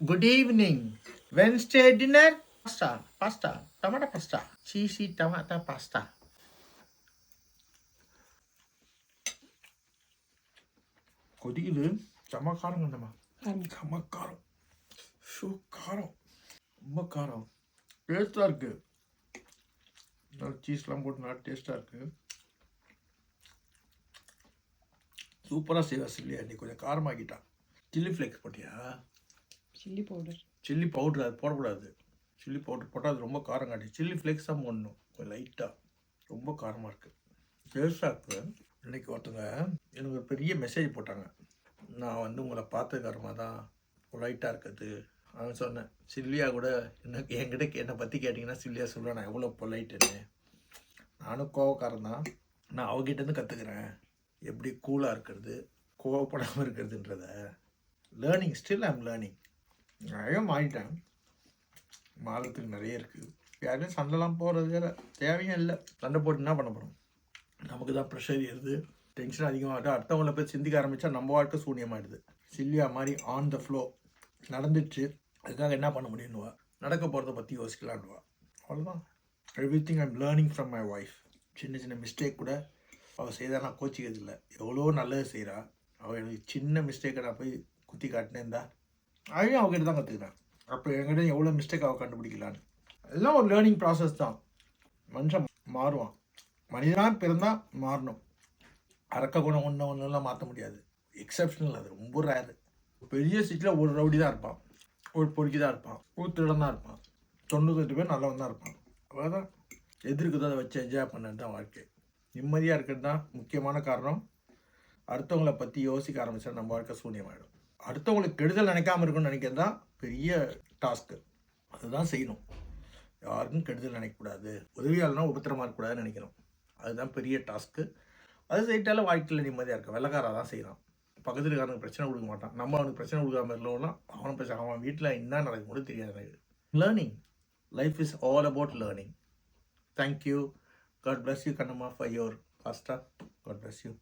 Good evening. Wednesday dinner? Pasta. Tomato pasta. Cheesy tomato pasta. கொதிக்குது. செம்ம காரம் கண்டமா. செம்ம காரம். காரம். ரொம்ப காரம். டேஸ்டாக இருக்கு. சீஸ்லாம் போட்டு நல்லா டேஸ்டாக இருக்கு. சூப்பராக செய்வா சில்லியா. நீ கொஞ்சம் காரமாக்கிட்டான். சில்லி ஃப்ளேக்ஸ் போட்டியா? சில்லி பவுடர் அது போடக்கூடாது. சில்லி பவுடர் போட்டால் அது ரொம்ப காரம் காட்டி. சில்லி ஃப்ளேக்ஸ் தான் போடணும் கொஞ்சம் லைட்டாக. ரொம்ப காரமாக இருக்குது. டேஸ்டாக இருக்குது. இன்றைக்கி ஒருத்தங்க எனக்கு ஒரு பெரிய மெசேஜ் போட்டாங்க. நான் வந்து உங்களை பார்த்ததுக்காரமாக தான் லைட்டாக இருக்குது. அவன் சொன்னேன் சில்லியா கூட என்கிட்ட என்னை பற்றி கேட்டிங்கன்னா சில்லியா சொல்கிறேன் நான் எவ்வளோ பொலைட்டுன்னு. நானும் கோவக்காரன் தான். நான் அவகிட்டேருந்து கற்றுக்குறேன் எப்படி கூலாக இருக்கிறது, கோவப்படாமல் இருக்கிறதுன்றத. Learning, still I'm learning. நிறைய மாறிட்டேன். மாறத்துக்கு நிறைய இருக்குது. யாரையும் சண்டைலாம் போகிறது வேறு தேவையும் இல்லை. சண்டை போட்டு என்ன பண்ண போகிறோம்? நமக்கு தான் ப்ரெஷர் ஏறுது, டென்ஷன் அதிகமாகிட்டு அடுத்தவங்கள போய் சிந்திக்க ஆரம்பித்தா நம்ம வாழ்க்கை சூன்யமாகிடுது. சில்லியா மாதிரி ஆன் த ஃப்ளோ நடந்துச்சு. அதுக்காக என்ன பண்ண முடியும்னுவா, நடக்க போகிறத பற்றி யோசிக்கலான்னுவா. அவ்வளோதான். Every thing I'm learning from my wife. சின்ன சின்ன மிஸ்டேக் கூட அவள் செய்தால் நான் கோச்சிக்கிறது இல்லை. எவ்வளோ நல்லது செய்கிறா. அவள் எனக்கு சின்ன மிஸ்டேக்கை நான் போய் குத்தி காட்டினேன்டா அதையும் அவகிட்ட தான் கற்றுக்கிறேன். அப்போ என்கிட்ட எவ்வளோ மிஸ்டேக் அவள் கண்டுபிடிக்கலான்னு. எல்லாம் ஒரு லேர்னிங் ப்ராசஸ் தான். மனுஷன் மாறுவான். மனிதனாக பிறந்தால் மாறணும். அரக்க குணம் ஒன்றுலாம் மாற்ற முடியாது. எக்ஸப்ஷனல். அது ரொம்ப ரேரு. பெரிய சீட்டில் ஒரு ரவுடி தான் இருப்பான், ஒரு பொறுக்கி தான் இருப்பான், ஒரு திருடன் தான் இருப்பான். 98 பேர் நல்லவன் தான் இருப்பான். அவ்வளோதான். எதிர்க்கு அதை வச்சு என்ஜாய் பண்ணது தான் வாழ்க்கை. நிம்மதியாக இருக்கிறது தான் முக்கியமான காரணம். அடுத்தவங்களை பற்றி யோசிக்க ஆரம்பித்தா நம்ம வாழ்க்கை சூன்யமாகிடும். அடுத்தவங்களுக்கு கெடுதல் நினைக்காமல் இருக்குன்னு நினைக்கிறது தான் பெரிய டாஸ்க்கு. அதுதான் செய்யணும். யாருக்கும் கெடுதல் நினைக்கக்கூடாது, உதவியாளனா உபத்திரமாக இருக்கக்கூடாதுன்னு நினைக்கணும். அதுதான் பெரிய டாஸ்க்கு. அது செய்யிட்டாலும் வாழ்க்கையில் நிம்மதியாக இருக்க. வெள்ளக்காராக தான் செய்கிறான். பக்கத்தில் இருக்காரனுக்கு பிரச்சனை கொடுக்க மாட்டான். நம்ம அவனுக்கு பிரச்சனை கொடுக்காம இருந்தோம்னா அவனை பிரச்சனை, அவன் வீட்டில் என்ன நடக்கும் கூட தெரியாது எனக்கு. Learning. Life is all about learning. Thank you. God bless you, Kannamma, for your pasta. God bless you.